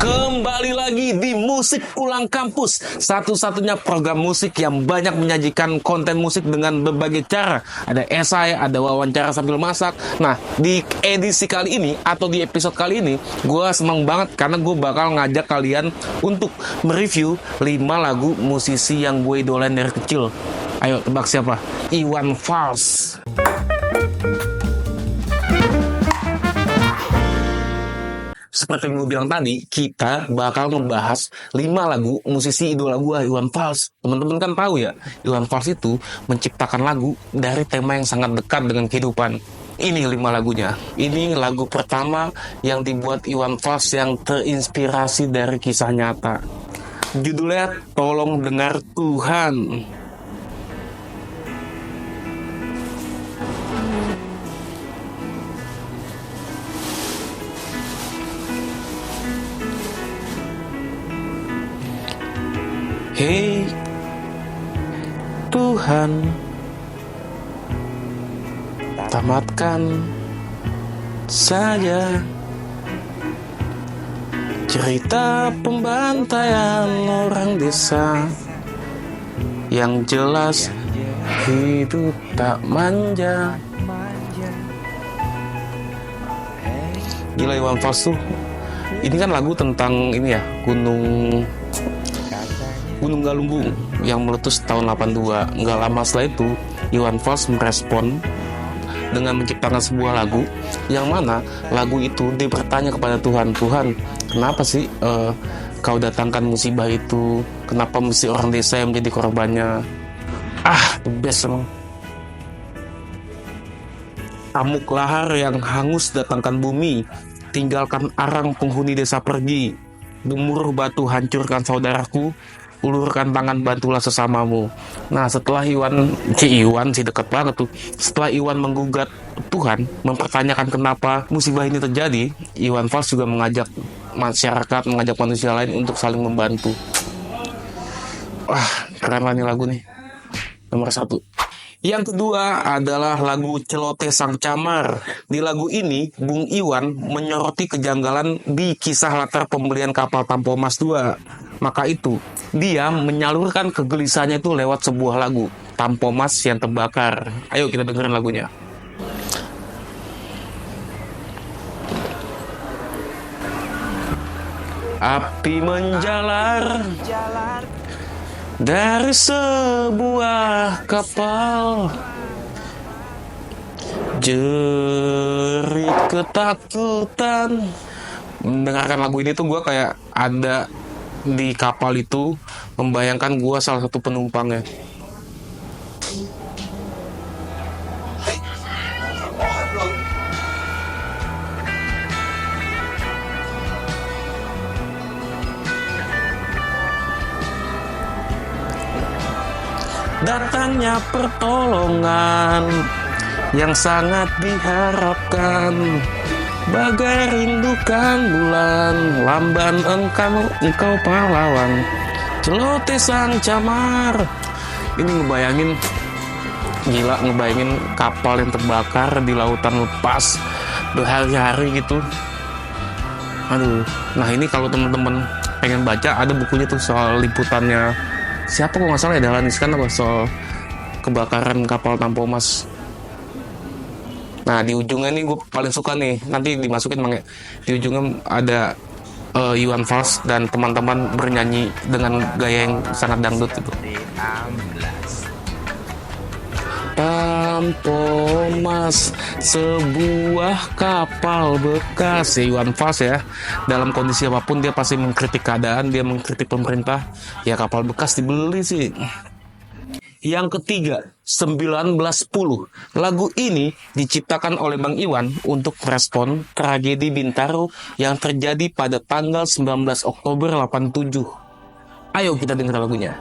Kembali lagi di Musik Pulang Kampus, satu-satunya program musik yang banyak menyajikan konten musik dengan berbagai cara. Ada esai, ada wawancara sambil masak. Nah, di edisi kali ini atau di episode kali ini, gue seneng banget karena gue bakal ngajak kalian untuk mereview 5 lagu musisi yang gue idolain dari kecil. Ayo tebak siapa? Iwan Fals. Seperti yang gue bilang tadi, kita bakal membahas 5 lagu musisi idola gue, Iwan Fals. Teman-teman kan tahu ya, Iwan Fals itu menciptakan lagu dari tema yang sangat dekat dengan kehidupan. Ini 5 lagunya. Ini lagu pertama yang dibuat Iwan Fals yang terinspirasi dari kisah nyata. Judulnya Tolong Dengar Tuhan. Hei Tuhan, tamatkan saja cerita pembantaian orang desa. Yang jelas hidup tak manja. Gila, Iwan Fals tuh. Ini kan lagu tentang ini ya, Gunung Galunggung yang meletus tahun 82. Nggak lama setelah itu, Iwan Fals merespon dengan menciptakan sebuah lagu yang mana lagu itu dia bertanya kepada Tuhan, Tuhan, kenapa sih kau datangkan musibah itu? Kenapa mesti orang desa yang menjadi korbannya? The best emang. Amuk lahar yang hangus datangkan bumi, tinggalkan arang penghuni desa pergi. Gemuruh batu hancurkan saudaraku, ulurkan tangan bantulah sesamamu. Nah, setelah Iwan sih dekat banget tuh. Setelah Iwan menggugat Tuhan, mempertanyakan kenapa musibah ini terjadi, Iwan Fals juga mengajak masyarakat, mengajak manusia lain untuk saling membantu. Keren lah nih lagu nih. Nomor 1. Yang kedua adalah lagu Celoteh Sang Camar. Di lagu ini, Bung Iwan menyoroti kejanggalan di kisah latar pembelian kapal Tampomas II. Maka itu, dia menyalurkan kegelisahannya itu lewat sebuah lagu, Tampomas yang Terbakar. Ayo kita dengerin lagunya. Api menjalar dari sebuah kapal, jerit ketakutan. Mendengarkan lagu ini tuh gue kayak ada di kapal itu, membayangkan gue salah satu penumpangnya. Datangnya pertolongan yang sangat diharapkan, bagai rindukan bulan, lamban engkau pahlawan, Celoteh Sang Camar. Ini ngebayangin kapal yang terbakar di lautan lepas berhari-hari gitu. Nah ini kalau teman-teman pengen baca, ada bukunya tuh soal liputannya. Siapa kok nggak salah ya, Dahlan Iskan apa, soal kebakaran kapal Tampomas. Nah di ujungnya nih gue paling suka nih, nanti dimasukin di ujungnya ada Iwan Fals dan teman-teman bernyanyi dengan gaya yang sangat dangdut gitu. Tampomas, sebuah kapal bekas. Iwan Fals ya, dalam kondisi apapun dia pasti mengkritik keadaan, dia mengkritik pemerintah. Ya kapal bekas dibeli sih. Yang ketiga, 1910. Lagu ini diciptakan oleh Bang Iwan untuk merespon tragedi Bintaro yang terjadi pada tanggal 19 Oktober 87. Ayo kita dengar lagunya.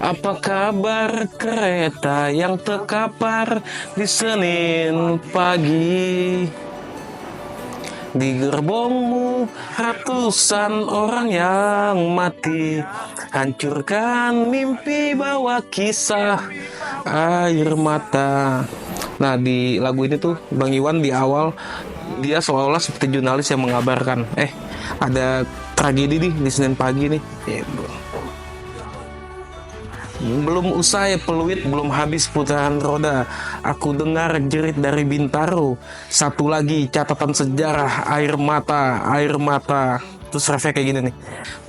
Apa kabar kereta yang terkapar di Senin pagi? Di gerbongmu ratusan orang yang mati, hancurkan mimpi bawa kisah air mata. Nah, di lagu ini tuh Bang Iwan di awal dia seolah-olah seperti jurnalis yang mengabarkan, ada tragedi nih di Senin pagi nih. Belum usai peluit, belum habis putaran roda, aku dengar jerit dari Bintaro. Satu lagi catatan sejarah, air mata, air mata. Terus refnya kayak gini nih.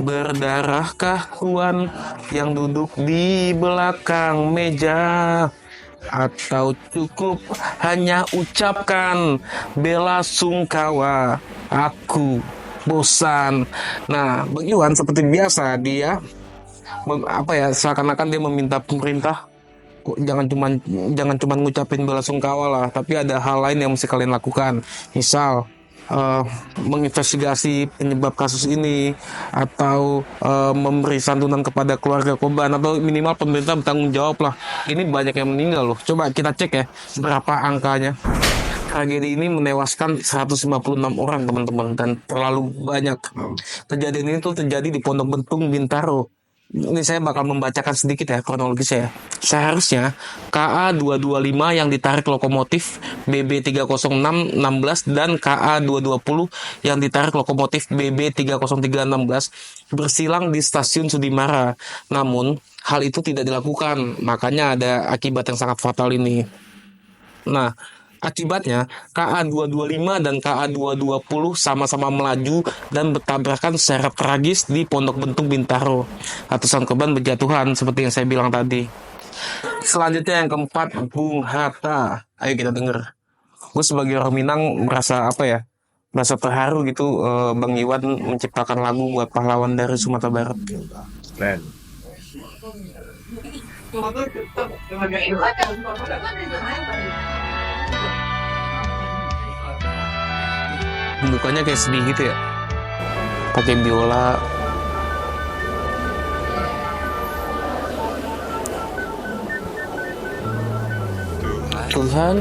Berdarahkah Tuan yang duduk di belakang meja? Atau cukup hanya ucapkan bela sungkawa, aku bosan. Nah, Bang Iwan seperti biasa dia seakan-akan dia meminta pemerintah kok jangan cuman ngucapin bela sungkawa lah, tapi ada hal lain yang mesti kalian lakukan. Misal menginvestigasi penyebab kasus ini, atau memberi santunan kepada keluarga korban, atau minimal pemerintah bertanggung jawab lah. Ini banyak yang meninggal loh. Coba kita cek ya berapa angkanya. Tragedi ini menewaskan 156 orang teman-teman, dan terlalu banyak. Kejadian ini tuh terjadi di Pondok Bentung, Bintaro. Ini saya bakal membacakan sedikit ya kronologis ya. Seharusnya KA 225 yang ditarik lokomotif BB 30616 dan KA 220 yang ditarik lokomotif BB 30316 bersilang di stasiun Sudimara. Namun hal itu tidak dilakukan, makanya ada akibat yang sangat fatal ini. Nah, akibatnya KA 225 dan KA 220 sama-sama melaju dan bertabrakan secara tragis di Pondok Bentung, Bintaro. Ratusan korban berjatuhan seperti yang saya bilang tadi. Selanjutnya yang keempat, Bung Hatta. Ayo kita denger. Gue sebagai orang Minang merasa merasa terharu gitu, Bang Iwan menciptakan lagu buat pahlawan dari Sumatera Barat. Keren. Mukanya kayak sedih gitu ya, pakai biola. Tuhan,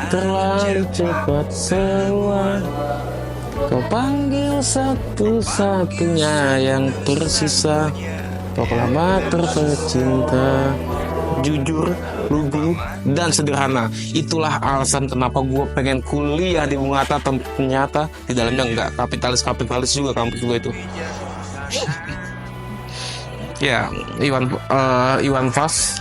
terlalu cepat semua, kau panggil satu-satunya yang tersisa, proklamator tercinta, jujur, lugu, dan sederhana. Itulah alasan kenapa gue pengen kuliah di Bung Hatta. Ternyata di dalamnya enggak kapitalis juga kampus gue itu. Ya, Iwan Fals.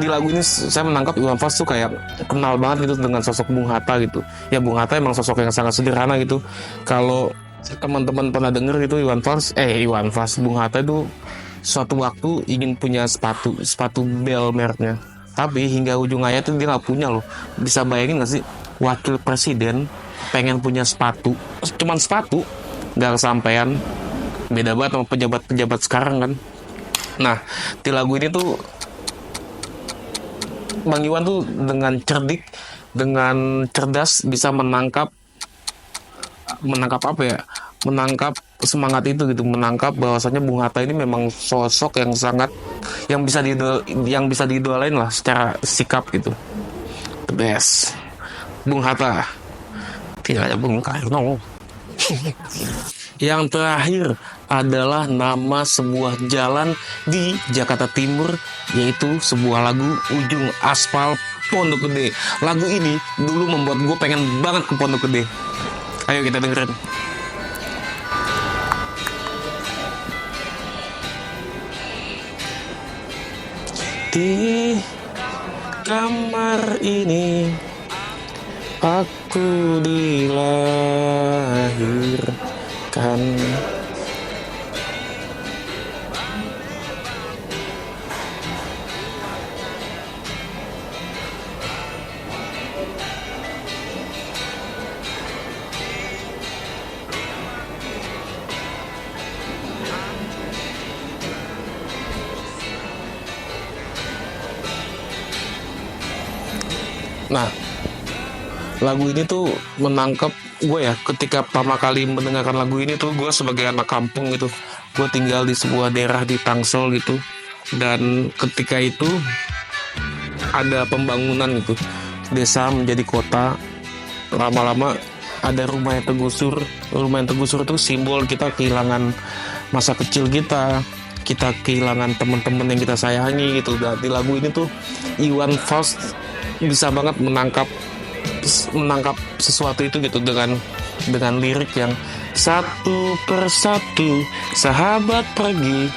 Di lagu ini saya menangkap Iwan Fals tuh kayak kenal banget gitu dengan sosok Bung Hatta gitu. Ya, Bung Hatta emang sosok yang sangat sederhana gitu. Kalau teman-teman pernah denger gitu, Bung Hatta itu suatu waktu ingin punya sepatu bel mereknya, tapi hingga ujung ayat itu dia nggak punya loh. Bisa bayangin nggak sih, wakil presiden pengen punya sepatu, cuman sepatu, nggak kesampaian. Beda banget sama pejabat-pejabat sekarang kan. Nah, di lagu ini tuh Bang Iwan tuh dengan cerdas bisa menangkap semangat itu gitu, menangkap bahwasannya Bung Hatta ini memang sosok yang bisa diidolain lah secara sikap gitu. The best. Bung Hatta, tidak ada Bung Karno. Yang terakhir adalah nama sebuah jalan di Jakarta Timur, yaitu sebuah lagu Ujung Aspal Pondok Gede. Lagu ini dulu membuat gue pengen banget ke Pondok Gede. Ayo kita dengerin. Di kamar ini aku dilahirkan. Nah, lagu ini tuh menangkap gue ya. Ketika pertama kali mendengarkan lagu ini tuh, gue sebagai anak kampung gitu, gue tinggal di sebuah daerah di Tangsel gitu, dan ketika itu ada pembangunan gitu, desa menjadi kota. Lama-lama ada rumah yang tergusur itu simbol kita kehilangan masa kecil kita kehilangan teman-teman yang kita sayangi gitu. Dan di lagu ini tuh Iwan Fals bisa banget menangkap sesuatu itu gitu dengan lirik yang satu persatu sahabat pergi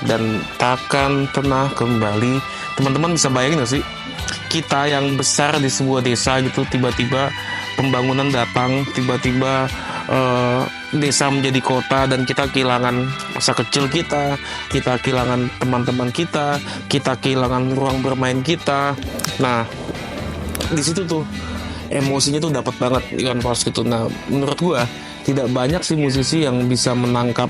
dan takkan pernah kembali. Teman-teman bisa bayangin gak sih, kita yang besar di sebuah desa gitu, tiba-tiba pembangunan datang, tiba-tiba desa menjadi kota dan kita kehilangan masa kecil kita kehilangan teman-teman kita kehilangan ruang bermain kita. Nah, di situ tuh emosinya tuh dapat banget Iwan Fals gitu. Nah, menurut gua tidak banyak sih musisi yang bisa menangkap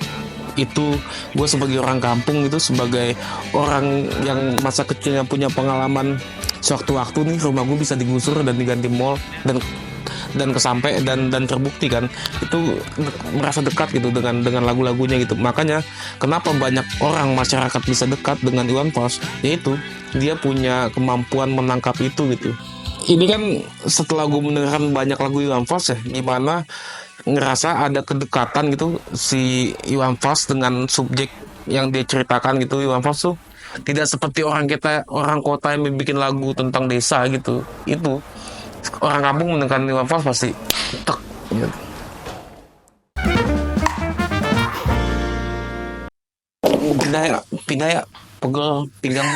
itu. Gue sebagai orang kampung gitu, sebagai orang yang masa kecilnya punya pengalaman, sewaktu-waktu nih rumah gue bisa digusur dan diganti mall dan kesampe dan terbukti kan itu merasa dekat gitu dengan lagu-lagunya gitu. Makanya kenapa banyak orang masyarakat bisa dekat dengan Iwan Fals, yaitu dia punya kemampuan menangkap itu gitu. Ini kan setelah gue mendengarkan banyak lagu Iwan Fals ya, gimana ngerasa ada kedekatan gitu si Iwan Fals dengan subjek yang dia ceritakan gitu. Iwan Fals tuh tidak seperti orang kota yang bikin lagu tentang desa gitu. Itu orang kampung mendengarkan Iwan Fals pasti tek gitu. Pindah ya pegel pinggang.